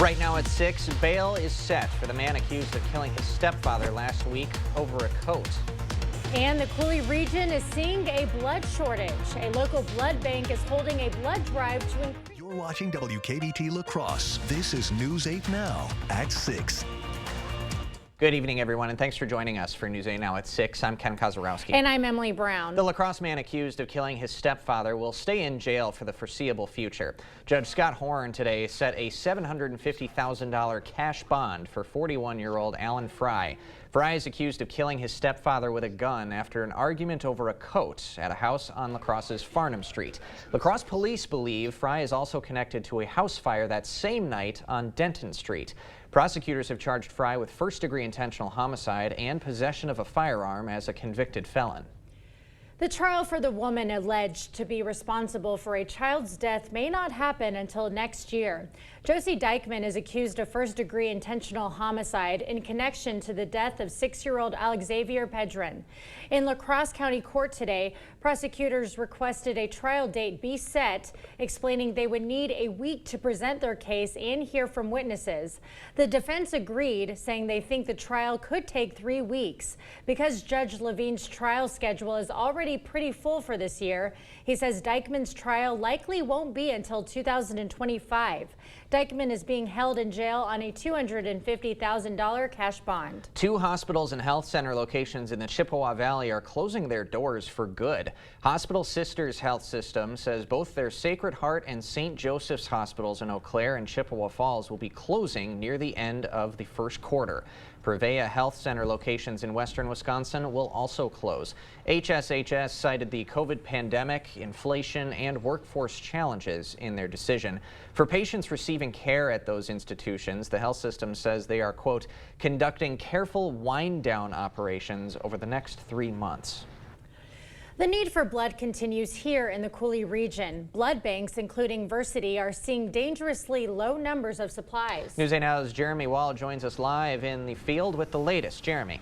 Right now at 6, bail is set for the man accused of killing his stepfather last week over a coat. And the Coulee region is seeing a blood shortage. A local blood bank is holding a blood drive to increase. You're watching WKBT La Crosse. This is News 8 Now at 6. Good evening, everyone, and thanks for joining us for News 8 Now at 6. I'm Ken Kozarowski. And I'm Emily Brown. The La Crosse man accused of killing his stepfather will stay in jail for the foreseeable future. Judge Scott Horn today set a $750,000 cash bond for 41-year-old Alan Fry. Fry is accused of killing his stepfather with a gun after an argument over a coat at a house on La Crosse's Farnham Street. La Crosse police believe Fry is also connected to a house fire that same night on Denton Street. Prosecutors have charged Fry with first-degree intentional homicide and possession of a firearm as a convicted felon. The trial for the woman alleged to be responsible for a child's death may not happen until next year. Josie Dykeman is accused of first-degree intentional homicide in connection to the death of 6-year-old Alexavier Pedron. In La Crosse County Court today, prosecutors requested a trial date be set, explaining they would need a week to present their case and hear from witnesses. The defense agreed, saying they think the trial could take 3 weeks. Because Judge Levine's trial schedule is already pretty full for this year, he says Dykeman's trial likely won't be until 2025. Dykeman is being held in jail on a $250,000 cash bond. 2 hospitals and health center locations in the Chippewa Valley are closing their doors for good. Hospital Sisters Health System says both their Sacred Heart and St. Joseph's hospitals in Eau Claire and Chippewa Falls will be closing near the end of the first quarter. Prevea Health Center locations in western Wisconsin will also close. HSHS cited the COVID pandemic, inflation, and workforce challenges in their decision. For patients receiving care at those institutions, the health system says they are, quote, conducting careful wind-down operations over the next 3 months. The need for blood continues here in the Coulee region. Blood banks, including Versiti, are seeing dangerously low numbers of supplies. News 8 Now's Jeremy Wall joins us live in the field with the latest. Jeremy.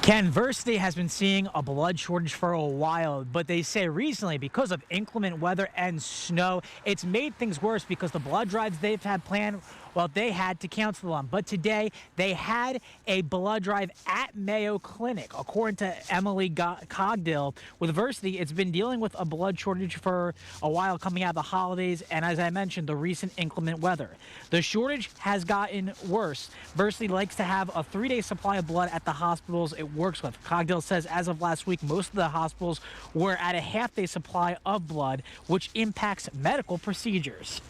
Ken, Versiti has been seeing a blood shortage for a while, but they say recently, because of inclement weather and snow, it's made things worse because the blood drives they've had planned, well, they had to cancel them. But today, they had a blood drive at Mayo Clinic. According to Emily Cogdill, with Versiti, it's been dealing with a blood shortage for a while coming out of the holidays, and as I mentioned, the recent inclement weather. The shortage has gotten worse. Versiti likes to have a 3-day supply of blood at the hospitals it works with. Cogdill says as of last week, most of the hospitals were at a half-day supply of blood, which impacts medical procedures.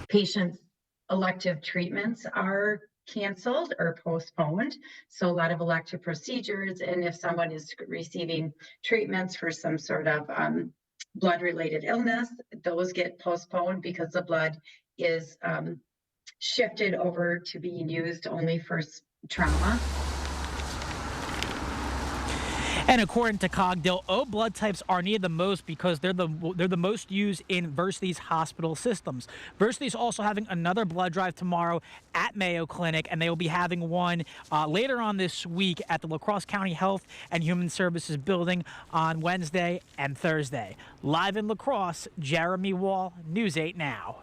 Patients' elective treatments are canceled or postponed. So a lot of elective procedures, and if someone is receiving treatments for some sort of blood-related illness, those get postponed because the blood is shifted over to being used only for trauma. And according to Cogdill, O blood types are needed the most because they're the most used in Versiti's hospital systems. Versiti's also having another blood drive tomorrow at Mayo Clinic, and they will be having one later on this week at the La Crosse County Health and Human Services building on Wednesday and Thursday. Live in La Crosse, Jeremy Wall, News 8 Now.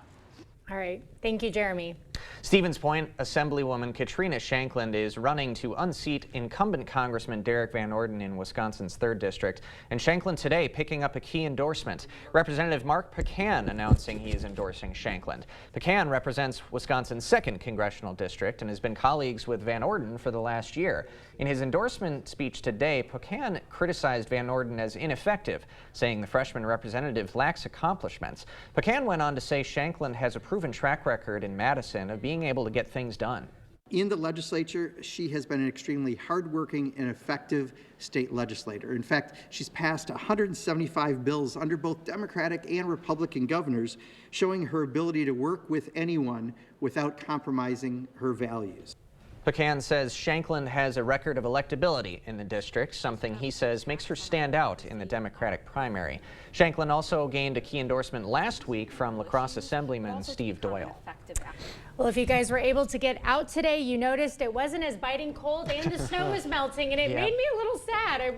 All right. Thank you, Jeremy. Stevens Point Assemblywoman Katrina Shankland is running to unseat incumbent Congressman Derek Van Orden in Wisconsin's 3rd District. And Shankland today picking up a key endorsement. Representative Mark Pecan announcing he is endorsing Shankland. Pecan represents Wisconsin's 2nd Congressional District and has been colleagues with Van Orden for the last year. In his endorsement speech today, Pecan criticized Van Orden as ineffective, saying the freshman representative lacks accomplishments. Pecan went on to say Shankland has a proven track record in Madison of being able to get things done. In the legislature, she has been an extremely hardworking and effective state legislator. In fact, she's passed 175 bills under both Democratic and Republican governors, showing her ability to work with anyone without compromising her values. Pecan says Shankland has a record of electability in the district, something he says makes her stand out in the Democratic primary. Shanklin also gained a key endorsement last week from La Crosse Assemblyman Steve Doyle. Well, if you guys were able to get out today, you noticed it wasn't as biting cold and the snow was melting, and it made me a little sad. I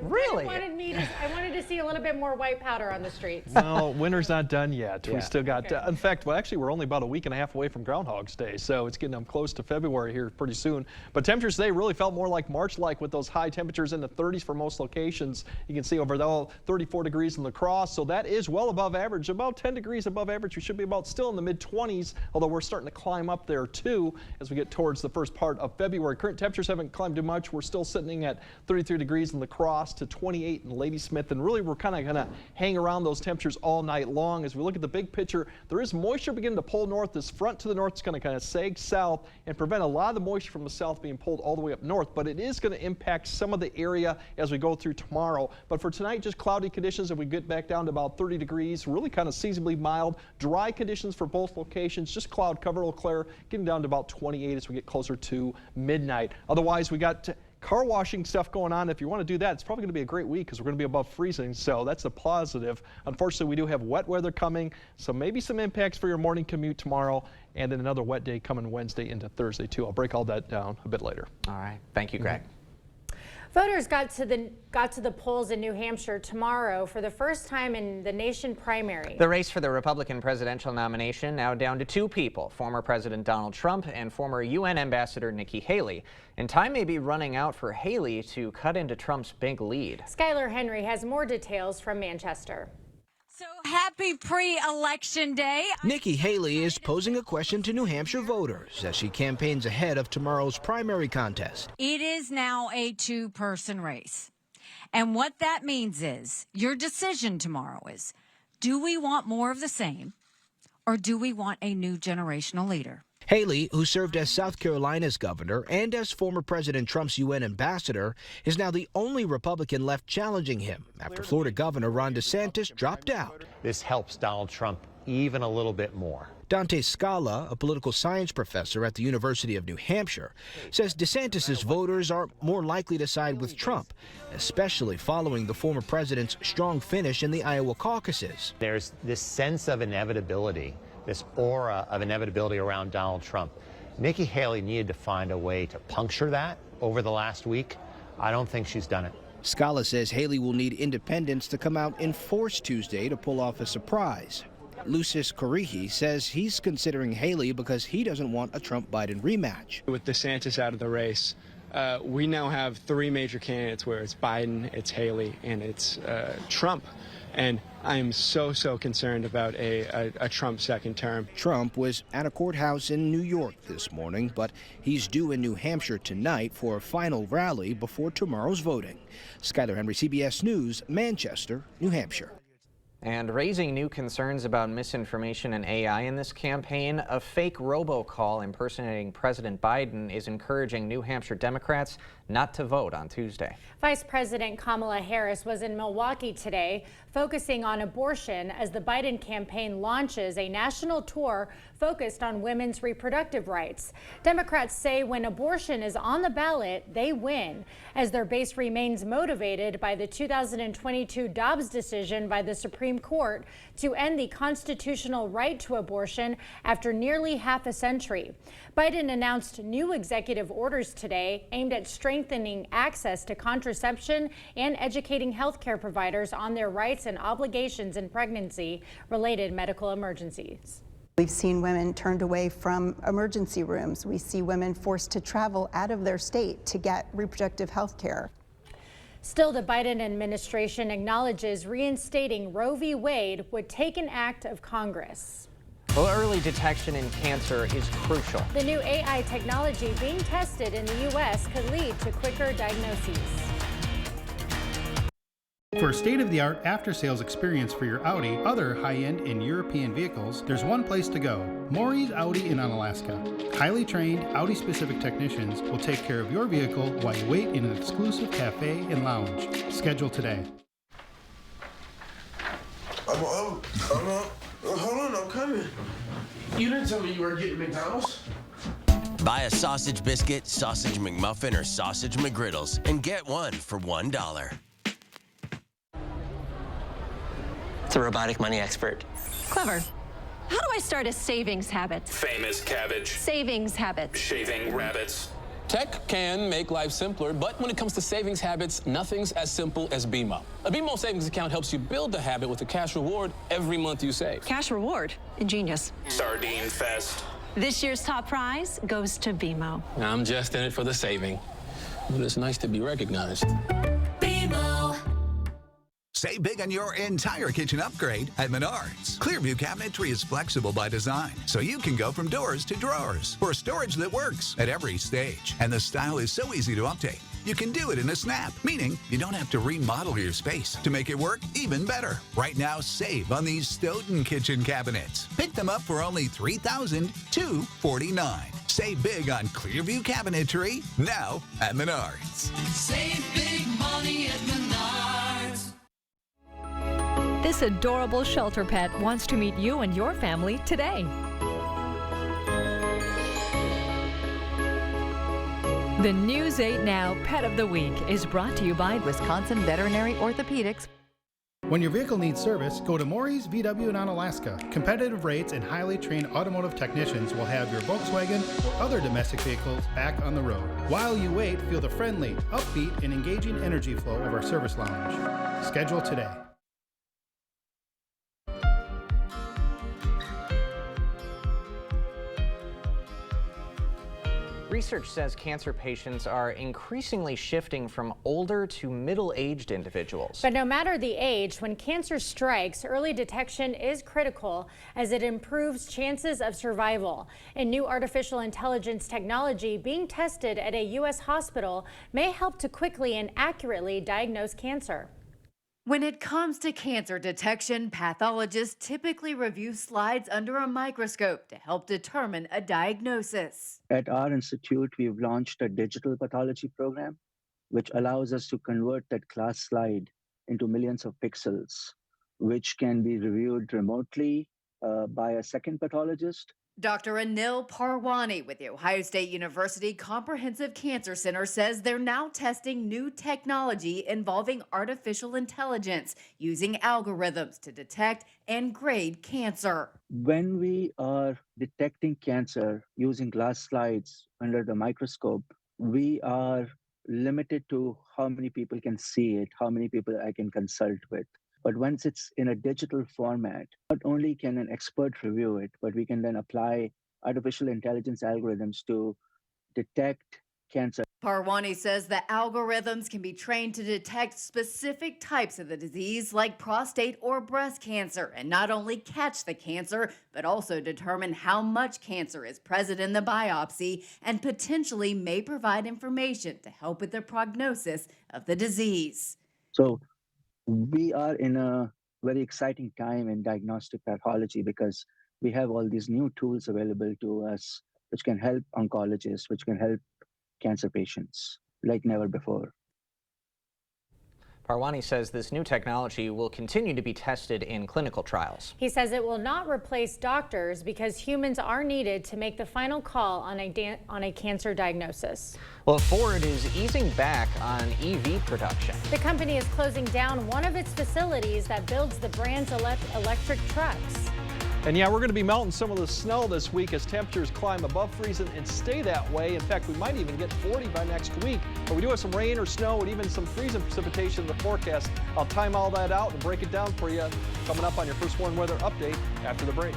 wanted to see a little bit more white powder on the streets. Well, winter's not done yet. We still got, Okay. in fact, well, actually, we're only about a week and a half away from Groundhog's Day, so it's getting close to February here pretty soon. But temperatures today really felt more like March-like with those high temperatures in the 30s for most locations. You can see over there, 34 degrees in La Crosse, so that is well above average, about 10 degrees above average. We should be about still in the mid-20s, although we're starting to climb up there too as we get towards the first part of February. Current temperatures haven't climbed too much. We're still sitting at 33 degrees in La Crosse to 28 in Ladysmith, and really we're kind of going to hang around those temperatures all night long. As we look at the big picture, there is moisture beginning to pull north. This front to the north is going to kind of sag south and prevent a lot of the moisture from the south being pulled all the way up north, but it is going to impact some of the area as we go through tomorrow. But for tonight, just cloudy conditions, and we get back down to about 30 degrees, really kind of seasonably mild, dry conditions for both locations, just cloud cover, Eau Claire, getting down to about 28 as we get closer to midnight. Otherwise, we got car washing stuff going on. If you want to do that, it's probably going to be a great week because we're going to be above freezing, so that's a positive. Unfortunately, we do have wet weather coming, so maybe some impacts for your morning commute tomorrow, and then another wet day coming Wednesday into Thursday too. I'll break all that down a bit later. All right. Thank you, Greg. Voters got to the polls in New Hampshire tomorrow for the first time in the nation primary. The race for the Republican presidential nomination now down to two people, former President Donald Trump and former UN Ambassador Nikki Haley. And time may be running out for Haley to cut into Trump's big lead. Skylar Henry has more details from Manchester. So happy pre-election day. Nikki Haley is posing a question to New Hampshire voters as she campaigns ahead of tomorrow's primary contest. It is now a two-person race. And what that means is your decision tomorrow is, do we want more of the same or do we want a new generational leader? Haley, who served as South Carolina's governor and as former President Trump's UN ambassador, is now the only Republican left challenging him after Florida Governor Ron DeSantis dropped out. This helps Donald Trump even a little bit more. Dante Scala, a political science professor at the University of New Hampshire, says DeSantis' voters are more likely to side with Trump, especially following the former president's strong finish in the Iowa caucuses. There's this sense of inevitability, this aura of inevitability around Donald Trump. Nikki Haley needed to find a way to puncture that over the last week. I don't think she's done it. Scala says Haley will need independents to come out in force Tuesday to pull off a surprise. Lucis Korihi says he's considering Haley because he doesn't want a Trump-Biden rematch. With DeSantis out of the race, we now have three major candidates where it's Biden, it's Haley, and it's Trump. And I am so concerned about a Trump second term. Trump was at a courthouse in New York this morning, but he's due in New Hampshire tonight for a final rally before tomorrow's voting. Skylar Henry, CBS News, Manchester, New Hampshire. And raising new concerns about misinformation and AI in this campaign, a fake robocall impersonating President Biden is encouraging New Hampshire Democrats not to vote on Tuesday. Vice President Kamala Harris was in Milwaukee today, focusing on abortion as the Biden campaign launches a national tour focused on women's reproductive rights. Democrats say when abortion is on the ballot, they win, as their base remains motivated by the 2022 Dobbs decision by the Supreme Court to end the constitutional right to abortion after nearly half a century. Biden announced new executive orders today aimed at strengthening access to contraception and educating healthcare providers on their rights and obligations in pregnancy-related medical emergencies. We've seen women turned away from emergency rooms. We see women forced to travel out of their state to get reproductive health care. Still, the Biden administration acknowledges reinstating Roe v. Wade would take an act of Congress. Well, early detection in cancer is crucial. The new AI technology being tested in the U.S. could lead to quicker diagnoses. For a state-of-the-art after-sales experience for your Audi, other high-end and European vehicles, there's one place to go, Maury's Audi in Onalaska. Highly trained, Audi-specific technicians will take care of your vehicle while you wait in an exclusive cafe and lounge. Schedule today. Hold on, I'm coming. You didn't tell me you were getting McDonald's. Buy a sausage biscuit, sausage McMuffin, or sausage McGriddles and get one for $1. the robotic money expert. Clever. How do I start a savings habit? Famous cabbage. Savings habit. Shaving rabbits. Tech can make life simpler, but when it comes to savings habits, nothing's as simple as BMO. A BMO savings account helps you build the habit with a cash reward every month you save. Cash reward. Ingenious. Sardine fest. This year's top prize goes to BMO. I'm just in it for the saving, but it's nice to be recognized. BMO. Save big on your entire kitchen upgrade at Menards. Clearview Cabinetry is flexible by design, so you can go from doors to drawers for storage that works at every stage. And the style is so easy to update. You can do it in a snap, meaning you don't have to remodel your space to make it work even better. Right now, save on these Stoughton kitchen cabinets. Pick them up for only $3,249. Save big on Clearview Cabinetry now at Menards. Save big money at Menards. This adorable shelter pet wants to meet you and your family today. The News 8 Now Pet of the Week is brought to you by Wisconsin Veterinary Orthopedics. When your vehicle needs service, go to Maury's VW in Onalaska. Competitive rates and highly trained automotive technicians will have your Volkswagen or other domestic vehicles back on the road. While you wait, feel the friendly, upbeat, and engaging energy flow of our service lounge. Schedule today. Research says cancer patients are increasingly shifting from older to middle-aged individuals. But no matter the age, when cancer strikes, early detection is critical as it improves chances of survival. And new artificial intelligence technology being tested at a U.S. hospital may help to quickly and accurately diagnose cancer. When it comes to cancer detection, pathologists typically review slides under a microscope to help determine a diagnosis. At our institute, we've launched a digital pathology program, which allows us to convert that class slide into millions of pixels, which can be reviewed remotely by a second pathologist. Dr. Anil Parwani with the Ohio State University Comprehensive Cancer Center says they're now testing new technology involving artificial intelligence using algorithms to detect and grade cancer. When we are detecting cancer using glass slides under the microscope, we are limited to how many people can see it, how many people I can consult with. But once it's in a digital format, not only can an expert review it, but we can then apply artificial intelligence algorithms to detect cancer. Parwani says the algorithms can be trained to detect specific types of the disease like prostate or breast cancer, and not only catch the cancer, but also determine how much cancer is present in the biopsy and potentially may provide information to help with the prognosis of the disease. So we are in a very exciting time in diagnostic pathology because we have all these new tools available to us, which can help oncologists, which can help cancer patients like never before. Parwani says this new technology will continue to be tested in clinical trials. He says it will not replace doctors because humans are needed to make the final call on a cancer diagnosis. Well, Ford is easing back on EV production. The company is closing down one of its facilities that builds the brand's electric trucks. And yeah, we're going to be melting some of the snow this week as temperatures climb above freezing and stay that way. In fact, we might even get 40 by next week. But we do have some rain or snow and even some freezing precipitation in the forecast. I'll time all that out and break it down for you coming up on your First Warn Weather Update after the break.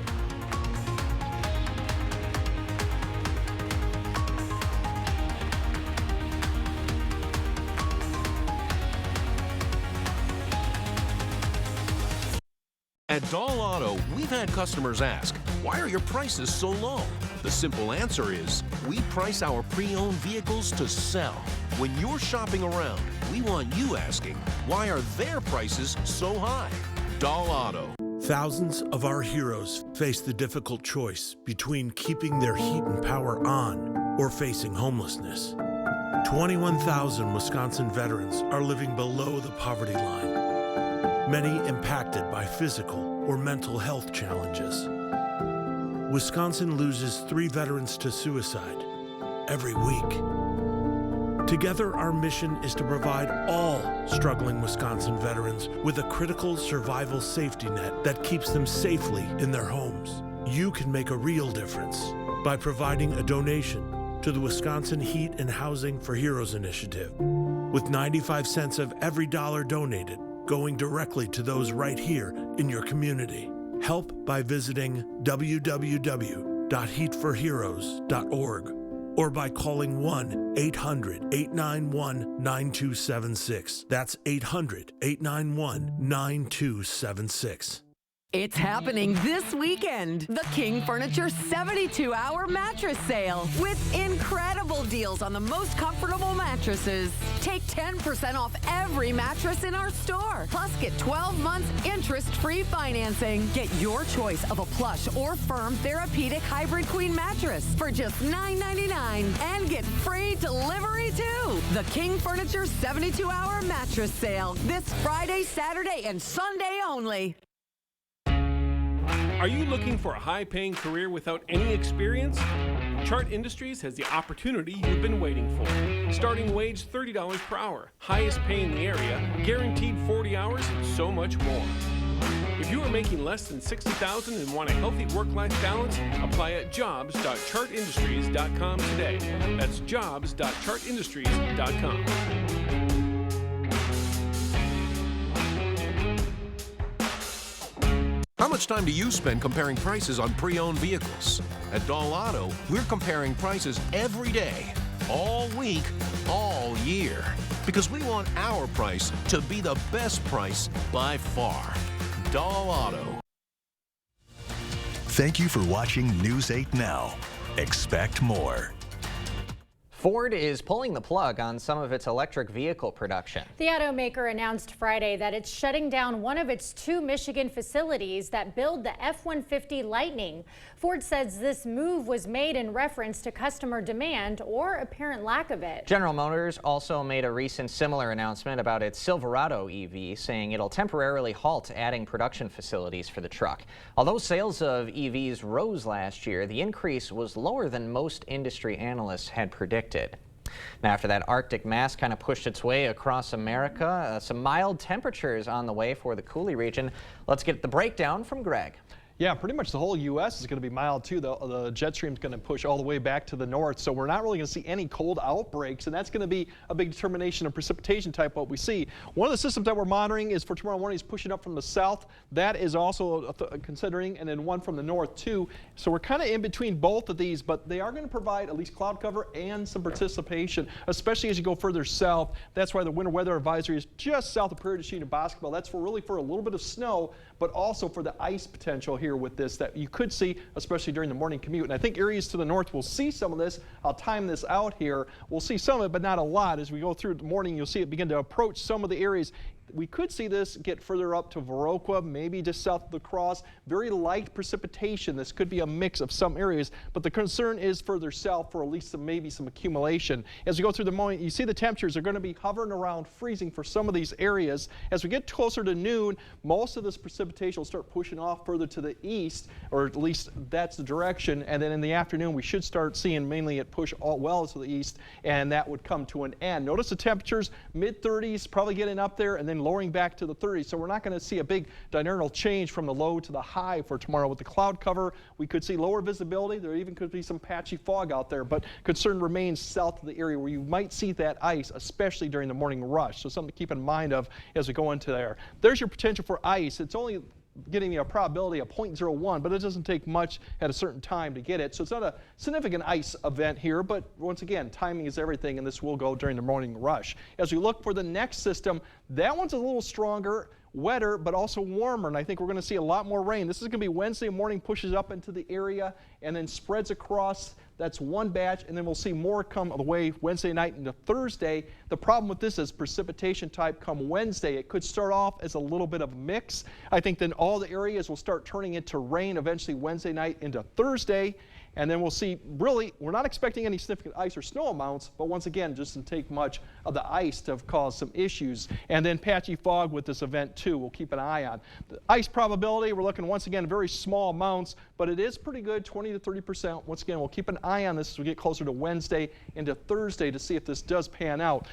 At Dahl Auto, we've had customers ask, why are your prices so low? The simple answer is, we price our pre-owned vehicles to sell. When you're shopping around, we want you asking, why are their prices so high? Dahl Auto. Thousands of our heroes face the difficult choice between keeping their heat and power on or facing homelessness. 21,000 Wisconsin veterans are living below the poverty line, many impacted by physical or mental health challenges. Wisconsin loses 3 veterans to suicide every week. Together, our mission is to provide all struggling Wisconsin veterans with a critical survival safety net that keeps them safely in their homes. You can make a real difference by providing a donation to the Wisconsin Heat and Housing for Heroes initiative, with 95 cents of every dollar donated going directly to those right here in your community. Help by visiting www.heatforheroes.org or by calling 1-800-891-9276. That's 800-891-9276. It's happening this weekend. The King Furniture 72-hour mattress sale with incredible deals on the most comfortable mattresses. Take 10% off every mattress in our store. Plus, get 12 months interest-free financing. Get your choice of a plush or firm therapeutic hybrid queen mattress for just $9.99 and get free delivery too. The King Furniture 72-hour mattress sale this Friday, Saturday, and Sunday only. Are you looking for a high-paying career without any experience? Chart Industries has the opportunity you've been waiting for. Starting wage $30 per hour, highest pay in the area, guaranteed 40 hours, and so much more. If you are making less than $60,000 and want a healthy work-life balance, apply at jobs.chartindustries.com today. That's jobs.chartindustries.com. How much time do you spend comparing prices on pre-owned vehicles? At Dahl Auto, we're comparing prices every day, all week, all year, because we want our price to be the best price by far. Dahl Auto. Thank you for watching News 8 Now. Expect more. Ford is pulling the plug on some of its electric vehicle production. The automaker announced Friday that it's shutting down one of its 2 Michigan facilities that build the F-150 Lightning. Ford says this move was made in reference to customer demand or apparent lack of it. General Motors also made a recent similar announcement about its Silverado EV, saying it'll temporarily halt adding production facilities for the truck. Although sales of EVs rose last year, the increase was lower than most industry analysts had predicted. Now, after that Arctic mass kind of pushed its way across America, some mild temperatures on the way for the Coulee region. Let's get the breakdown from Greg. Yeah, pretty much the whole U.S. is going to be mild too. The jet stream is going to push all the way back to the north, so we're not really going to see any cold outbreaks, and that's going to be a big determination of precipitation type what we see. One of the systems that we're monitoring is for tomorrow morning is pushing up from the south. That is also considering, and then one from the north too. So we're kind of in between both of these, but they are going to provide at least cloud cover and some participation, especially as you go further south. That's why the winter weather advisory is just south of Prairie du Chien and Bosqueville. That's really for a little bit of snow, but also for the ice potential here with this that you could see, especially during the morning commute. And I think areas to the north will see some of this. I'll time this out here. We'll see some of it, but not a lot. As we go through the morning, you'll see it begin to approach some of the areas. We could see this get further up to Viroqua, maybe just south of La Crosse. Very light precipitation. This could be a mix of some areas, but the concern is further south for at least maybe some accumulation. As we go through the morning, you see the temperatures are going to be hovering around freezing for some of these areas. As we get closer to noon, most of this precipitation will start pushing off further to the east, or at least that's the direction. And then in the afternoon, we should start seeing mainly it push all well to the east, and that would come to an end. Notice the temperatures, mid-30s, probably getting up there, and then lowering back to the 30s. So we're not going to see a big diurnal change from the low to the high for tomorrow. With the cloud cover, we could see lower visibility. There even could be some patchy fog out there, but concern remains south of the area where you might see that ice, especially during the morning rush. So something to keep in mind of as we go into there. There's your potential for ice. It's only getting you a probability of 0.01, but it doesn't take much at a certain time to get it. So it's not a significant ice event here, but once again, timing is everything, and this will go during the morning rush. As we look for the next system, that one's a little stronger, wetter, but also warmer, and I think we're going to see a lot more rain. This is going to be Wednesday morning, pushes up into the area, and then spreads across. That's one batch, and then we'll see more come the way Wednesday night into Thursday. The problem with this is precipitation type come Wednesday. It could start off as a little bit of a mix. I think then all the areas will start turning into rain eventually Wednesday night into Thursday. And then we'll see, really, we're not expecting any significant ice or snow amounts, but once again, just doesn't take much of the ice to cause some issues. And then patchy fog with this event too, we'll keep an eye on. The ice probability, we're looking once again very small amounts, but it is pretty good, 20 to 30%. Once again, we'll keep an eye on this as we get closer to Wednesday into Thursday to see if this does pan out.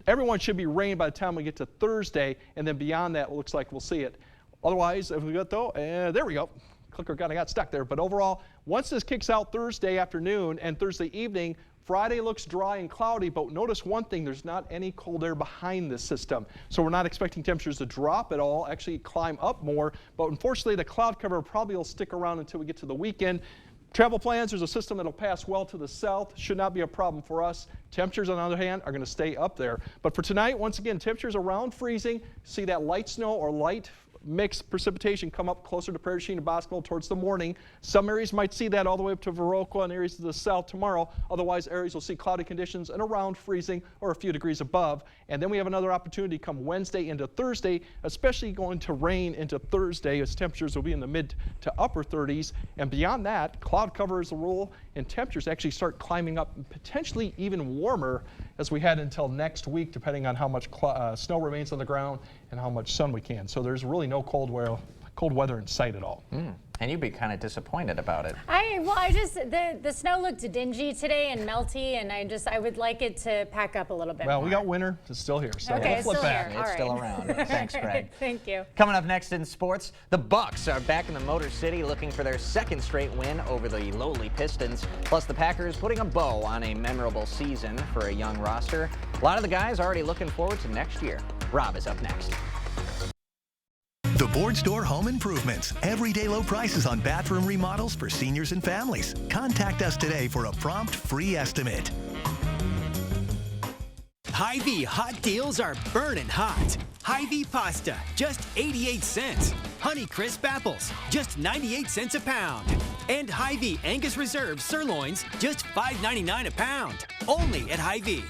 Everyone should be rain by the time we get to Thursday, and then beyond that, it looks like we'll see it. Otherwise, if we got though, there we go. Clicker kind of got stuck there. But overall, once this kicks out Thursday afternoon and Thursday evening, Friday looks dry and cloudy, but notice one thing, there's not any cold air behind this system. So we're not expecting temperatures to drop at all, actually climb up more. But unfortunately, the cloud cover probably will stick around until we get to the weekend. Travel plans, there's a system that'll pass well to the south. Should not be a problem for us. Temperatures, on the other hand, are going to stay up there. But for tonight, once again, temperatures around freezing. See that light snow or light mixed precipitation come up closer to Prairie du Chien and Boscoville towards the morning. Some areas might see that all the way up to Viroqua and areas to the south tomorrow. Otherwise, areas will see cloudy conditions and around freezing or a few degrees above. And then we have another opportunity come Wednesday into Thursday, especially going to rain into Thursday as temperatures will be in the mid to upper 30s. And beyond that, cloud cover is the rule and temperatures actually start climbing up, potentially even warmer as we head until next week, depending on how much snow remains on the ground and how much sun we can. So there's really no cold weather in sight at all. And you'd be kind of disappointed about it. The snow looked dingy today and melty, and I would like it to pack up a little bit Well, more. we got winter. It's still here, so Okay, we'll flip still back. here. It's All still right. around. Thanks, Greg. Thank you. Coming up next in sports, the Bucks are back in the Motor City looking for their second straight win over the lowly Pistons. Plus, the Packers putting a bow on a memorable season for a young roster. A lot of the guys already looking forward to next year. Rob is up next. The Board Store Home Improvements. Everyday low prices on bathroom remodels for seniors and families. Contact us today for a prompt free estimate. Hy-Vee hot deals are burning hot. Hy-Vee pasta, just 88 cents. Honeycrisp apples, just 98 cents a pound. And Hy-Vee Angus Reserve sirloins, just $5.99 a pound. Only at Hy-Vee.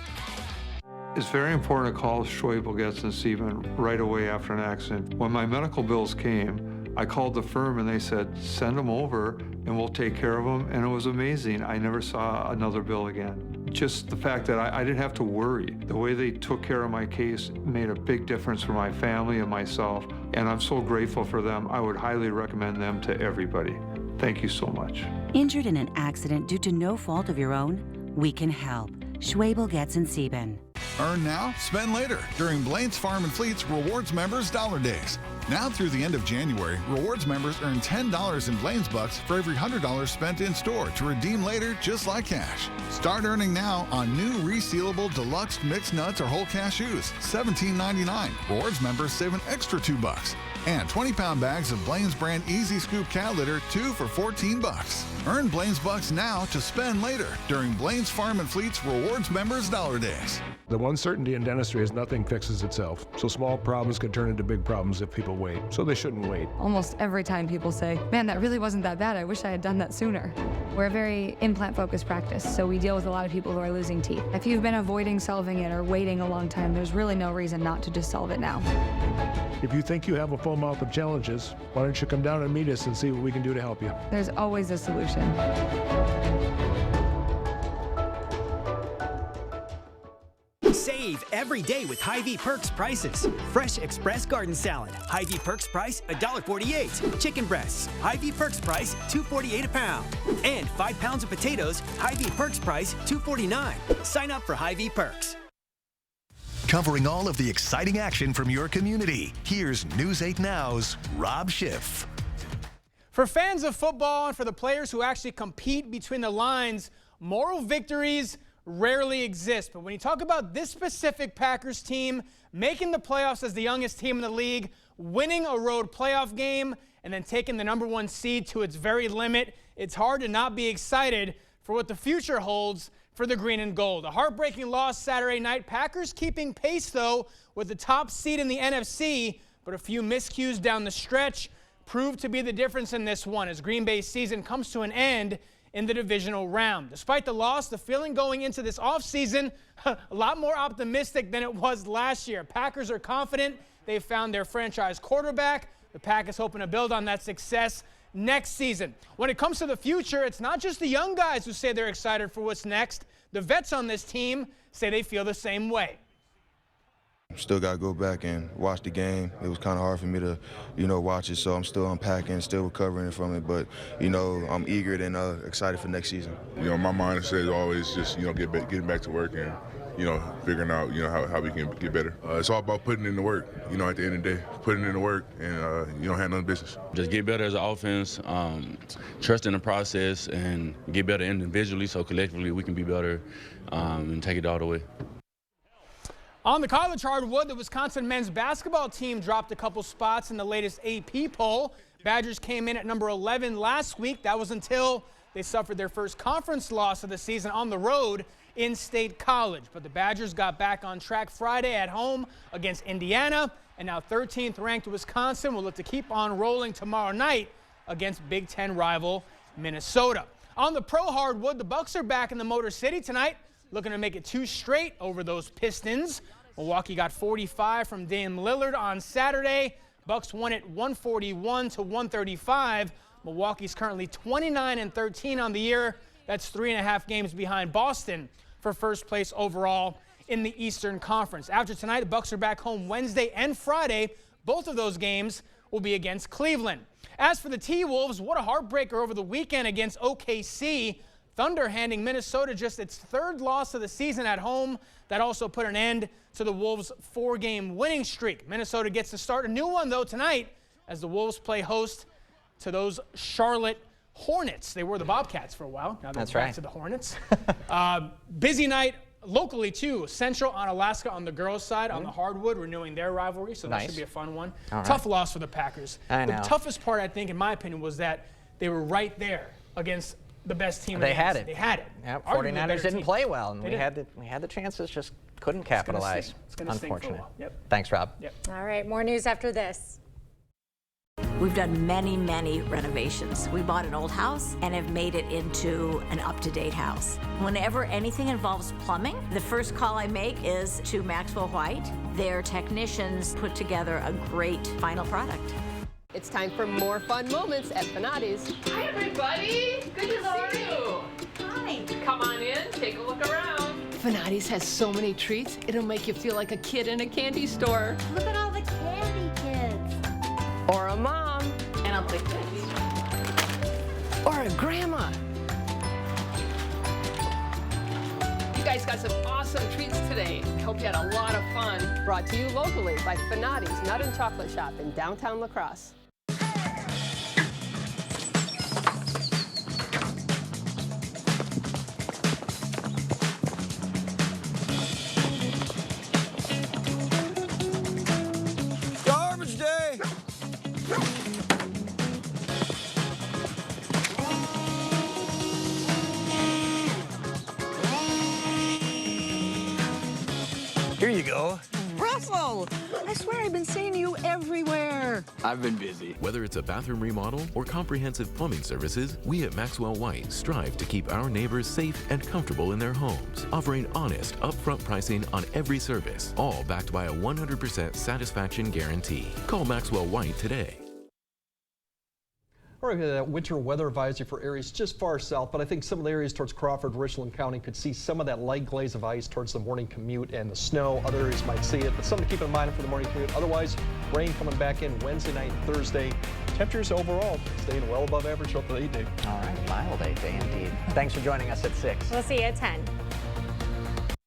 It's very important to call Schwebel, Getz & Sieben right away after an accident. When my medical bills came, I called the firm and they said, send them over and we'll take care of them. And it was amazing. I never saw another bill again. Just the fact that I didn't have to worry. The way they took care of my case made a big difference for my family and myself. And I'm so grateful for them. I would highly recommend them to everybody. Thank you so much. Injured in an accident due to no fault of your own? We can help. Schwebel, Getz & Sieben. Earn now, spend later during Blaine's Farm and Fleet's Rewards Members Dollar Days. Now through the end of January, Rewards members earn $10 in Blaine's Bucks for every $100 spent in store to redeem later just like cash. Start earning now on new resealable deluxe mixed nuts or whole cashews, $17.99. Rewards members save an extra $2. And 20-pound bags of Blaine's brand Easy Scoop cow litter, 2 for $14. Earn Blaine's Bucks now to spend later during Blaine's Farm and Fleet's Rewards Members Dollar Days. The one certainty in dentistry is nothing fixes itself. So small problems can turn into big problems if people wait. So they shouldn't wait. Almost every time people say, man, that really wasn't that bad. I wish I had done that sooner. We're a very implant-focused practice, so we deal with a lot of people who are losing teeth. If you've been avoiding solving it or waiting a long time, there's really no reason not to just solve it now. If you think you have a full mouth of challenges, why don't you come down and meet us and see what we can do to help you? There's always a solution. Save every day with Hy-Vee Perks prices. Fresh Express Garden Salad, Hy-Vee Perks price $1.48. Chicken breasts, Hy-Vee Perks price $2.48 a pound. And 5 pounds of potatoes, Hy-Vee Perks price $2.49. Sign up for Hy-Vee Perks. Covering all of the exciting action from your community, here's News 8 Now's Rob Schiff. For fans of football and for the players who actually compete between the lines, moral victories rarely exist. But when you talk about this specific Packers team making the playoffs as the youngest team in the league, winning a road playoff game, and then taking the #1 seed to its very limit, it's hard to not be excited for what the future holds for the green and gold. A heartbreaking loss Saturday night. Packers keeping pace, though, with the top seed in the NFC, but a few miscues down the stretch proved to be the difference in this one as Green Bay's season comes to an end in the divisional round. Despite the loss, the feeling going into this offseason, a lot more optimistic than it was last year. Packers are confident they've found their franchise quarterback. The Pack is hoping to build on that success next season. When it comes to the future, it's not just the young guys who say they're excited for what's next. The vets on this team say they feel the same way. still got to go back and watch the game. It was kind of hard for me to, watch it, so I'm still unpacking, still recovering from it. But, I'm eager and excited for next season. My mindset is always just, getting back to work and, figuring out, how we can get better. It's all about putting in the work, at the end of the day, putting in the work and, handling business. Just get better as an offense, trust in the process, and get better individually so collectively we can be better and take it all the way. On the college hardwood, the Wisconsin men's basketball team dropped a couple spots in the latest AP poll. Badgers came in at number 11 last week. That was until they suffered their first conference loss of the season on the road in State College. But the Badgers got back on track Friday at home against Indiana, and now 13th ranked Wisconsin will look to keep on rolling tomorrow night against Big Ten rival Minnesota. On the pro hardwood, the Bucks are back in the Motor City tonight, looking to make it 2 straight over those Pistons. Milwaukee got 45 from Dame Lillard on Saturday. Bucks won it 141-135. Milwaukee's currently 29-13 on the year. That's 3.5 games behind Boston for first place overall in the Eastern Conference. After tonight, the Bucks are back home Wednesday and Friday. Both of those games will be against Cleveland. As for the T-Wolves, what a heartbreaker over the weekend against OKC. Thunder handing Minnesota just its 3rd loss of the season at home. That also put an end to the Wolves' 4-game winning streak. Minnesota gets to start a new one, though, tonight as the Wolves play host to those Charlotte Hornets. They were the Bobcats for a while. Now they're back to the Hornets. Busy night locally, too. Central Onalaska on the girls' side, on the hardwood, renewing their rivalry, so that should be a fun one. Tough loss for the Packers. The toughest part, I think, in my opinion, was that they were right there against the best team. They had it. They had it. Yep, 49ers didn't play well, and we had the chances, just couldn't capitalize. It's gonna sting for a Unfortunate. while. Yep. Thanks, Rob. Yep. All right, more news after this. We've done many renovations. We bought an old house and have made it into an up-to-date house. Whenever anything involves plumbing, the first call I make is to Maxwell White. Their technicians put together a great final product. It's time for more fun moments at Fanati's. Hi, everybody. Good to see you. Hi. Come on in, take a look around. Fanati's has so many treats, it'll make you feel like a kid in a candy store. Look at all the candy kids. Or a mom. And I'll take this. Or a grandma. You guys got some awesome treats today. Hope you had a lot of fun. Brought to you locally by Fanati's Nut and Chocolate Shop in downtown La Crosse. Garbage day! Here you go. Russell! I swear I've been seeing you everywhere. I've been busy. Whether it's a bathroom remodel or comprehensive plumbing services, we at Maxwell White strive to keep our neighbors safe and comfortable in their homes, offering honest, upfront pricing on every service, all backed by a 100% satisfaction guarantee. Call Maxwell White today. All right, that winter weather advisory for areas just far south, but I think some of the areas towards Crawford, Richland County could see some of that light glaze of ice towards the morning commute and the snow. Other areas might see it, but something to keep in mind for the morning commute. Otherwise, rain coming back in Wednesday night and Thursday. Temperatures overall staying well above average throughout the day. All right, mild day indeed. Thanks for joining us at 6. We'll see you at 10.